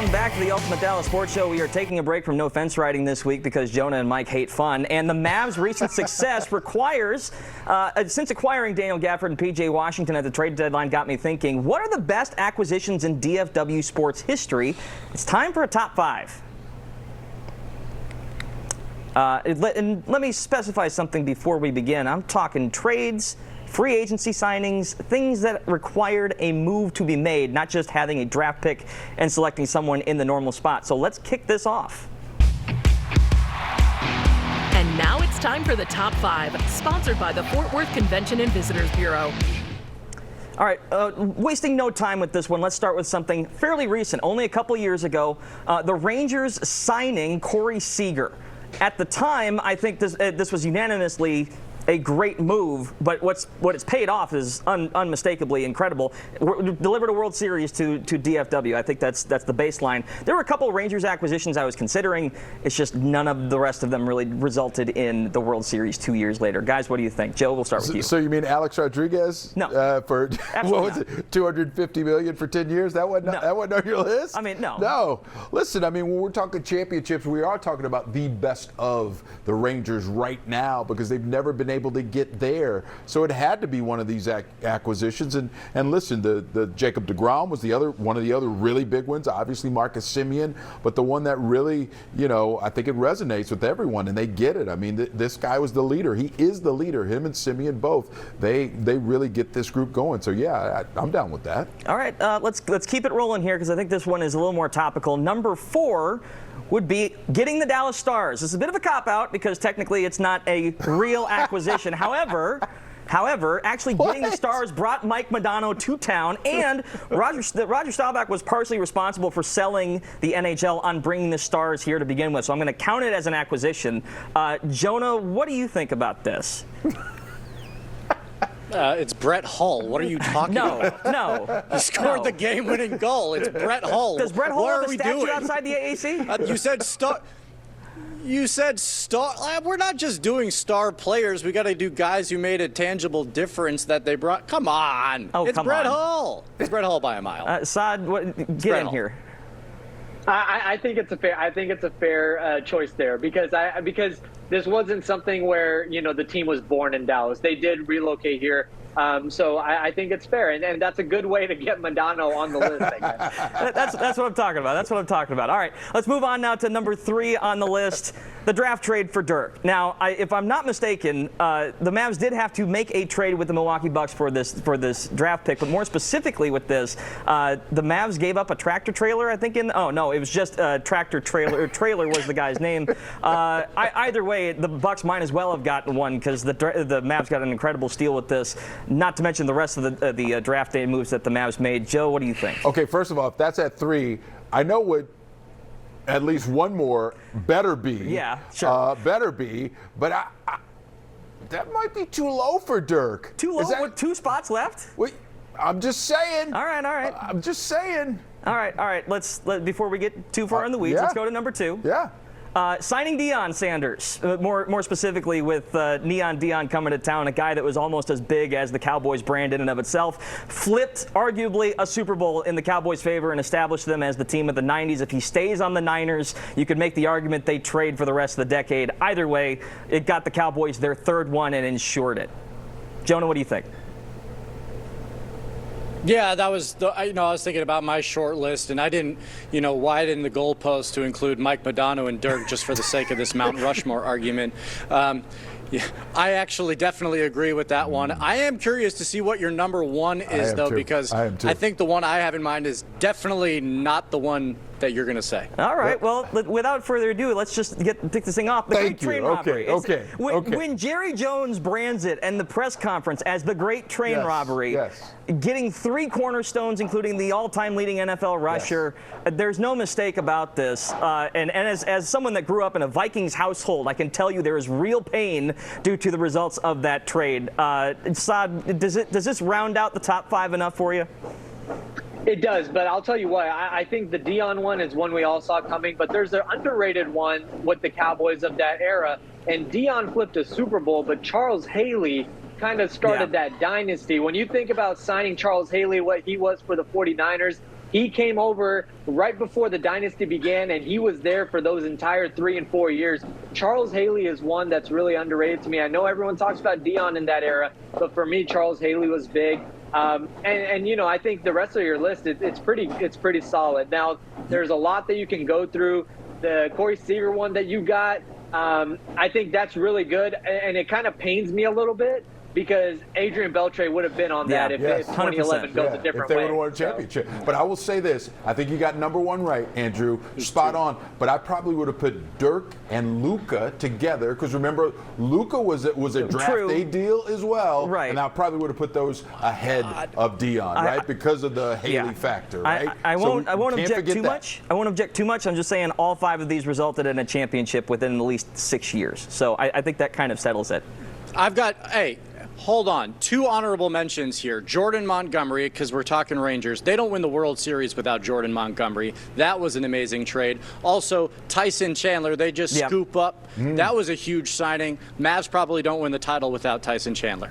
Welcome back to the Ultimate Dallas Sports Show. We are taking a break from no fence riding this week because Jonah and Mike hate fun. And the Mavs' recent success requires, since acquiring Daniel Gafford and P.J. Washington at the trade deadline got me thinking, what are the best acquisitions in DFW Sports history? It's time for a top 5. And let me specify something before we begin. I'm talking trades, free agency signings, things that required a move to be made, not just having a draft pick and selecting someone in the normal spot. So let's kick this off. And now it's time for the Top 5, sponsored by the Fort Worth Convention and Visitors Bureau. All right, wasting no time with this one, let's start with something fairly recent. Only a couple years ago, the Rangers signing Corey Seager. At the time, I think this was unanimously a great move, but what it's paid off is unmistakably incredible. Delivered a World Series to DFW. I think that's the baseline. There were a couple of Rangers acquisitions I was considering. It's just none of the rest of them really resulted in the World Series 2 years later. Guys, what do you think? Joe, we'll start with you. So you mean Alex Rodriguez? No. For what was it? $250 million for 10 years? That wasn't on your list? I mean, no. No. Listen, I mean, when we're talking championships, we are talking about the best of the Rangers right now because they've never been able to get there. So it had to be one of these acquisitions. And listen, the Jacob deGrom was one of the other really big ones. Obviously Marcus Semien, but the one that really, I think it resonates with everyone, and they get it. I mean, this guy was the leader. He is the leader. Him and Semien both. They really get this group going. So yeah, I'm down with that. All right, let's keep it rolling here because I think this one is a little more topical. Number 4 would be getting the Dallas Stars. This is a bit of a cop-out because technically it's not a real acquisition. However, actually getting the Stars brought Mike Modano to town, and Roger Staubach was partially responsible for selling the NHL on bringing the Stars here to begin with. So I'm going to count it as an acquisition. Jonah, what do you think about this? It's Brett Hull. What are you talking about? No. He scored the game-winning goal. It's Brett Hull. Does Brett Hull what have are a we statue doing? outside the AAC? You said star. We're not just doing star players. We got to do guys who made a tangible difference that they brought. Come on. Oh, it's Brett Hull. It's Brett Hull by a mile. Saad, get in here. I think it's a fair choice there because this wasn't something where the team was born in Dallas. They did relocate here. So I think it's fair, and that's a good way to get Modano on the list, I guess. That's what I'm talking about. All right, let's move on now to number 3 on the list, the draft trade for Dirk. Now, if I'm not mistaken, the Mavs did have to make a trade with the Milwaukee Bucks for this draft pick, but more specifically with this, the Mavs gave up a tractor trailer, I think. It was just a tractor trailer. Trailer was the guy's name. Either way, the Bucks might as well have gotten one because the Mavs got an incredible steal with this. Not to mention the rest of the draft day moves that the Mavs made. Joe, what do you think? Okay, first of all, if that's at 3, I know what at least one more better be. Yeah, sure. Better be, but that might be too low for Dirk. Too low with 2 spots left? Wait, I'm just saying. All right. I'm just saying. All right. Before we get too far in the weeds, let's go to number 2. Yeah. Signing Deion Sanders, more specifically with Neon Deion coming to town, a guy that was almost as big as the Cowboys brand in and of itself, flipped arguably a Super Bowl in the Cowboys' favor and established them as the team of the 90s. If he stays on the Niners, you could make the argument they trade for the rest of the decade. Either way, it got the Cowboys their 3rd one and ensured it. Jonah, what do you think? Yeah, that was I was thinking about my short list, and I didn't, widen the goalpost to include Mike Modano and Dirk just for the sake of this Mount Rushmore argument. Yeah, I actually definitely agree with that one. I am curious to see what your number 1 is, though, because I think the one I have in mind is definitely not the one that you're going to say. All right. Well, without further ado, let's just pick this thing off. The Great Train Robbery. Okay. When Jerry Jones brands it and the press conference as the Great Train Robbery, getting 3 cornerstones, including the all-time leading NFL rusher, there's no mistake about this. And as someone that grew up in a Vikings household, I can tell you there is real pain due to the results of that trade. Saad, does this round out the top 5 enough for you? It does, but I'll tell you what, I think the Deion one is one we all saw coming, but there's an underrated one with the Cowboys of that era, and Deion flipped a Super Bowl, but Charles Haley kind of started that dynasty. When you think about signing Charles Haley, what he was for the 49ers, He came over right before the dynasty began, and he was there for those entire 3 and 4 years. Charles Haley is one that's really underrated to me. I know everyone talks about Dion in that era, but for me, Charles Haley was big. And you know, I think the rest of your list, it's pretty solid. Now, there's a lot that you can go through. The Corey Seager one that you got, I think that's really good, and it kind of pains me a little bit because Adrian Beltre would have been on that if 2011 goes a different way. If they would have won a championship. So. But I will say this, I think you got number one right, Andrew, spot on. But I probably would have put Dirk and Luka together, because remember, Luka was a draft day deal as well. Right. And I probably would have put those ahead of Dion, right? Because of the Haley factor, right? I won't object too much. I won't object too much. I'm just saying all 5 of these resulted in a championship within at least 6 years. So I think that kind of settles it. Hold on. 2 honorable mentions here. Jordan Montgomery, because we're talking Rangers. They don't win the World Series without Jordan Montgomery. That was an amazing trade. Also, Tyson Chandler, they just scoop up. That was a huge signing. Mavs probably don't win the title without Tyson Chandler.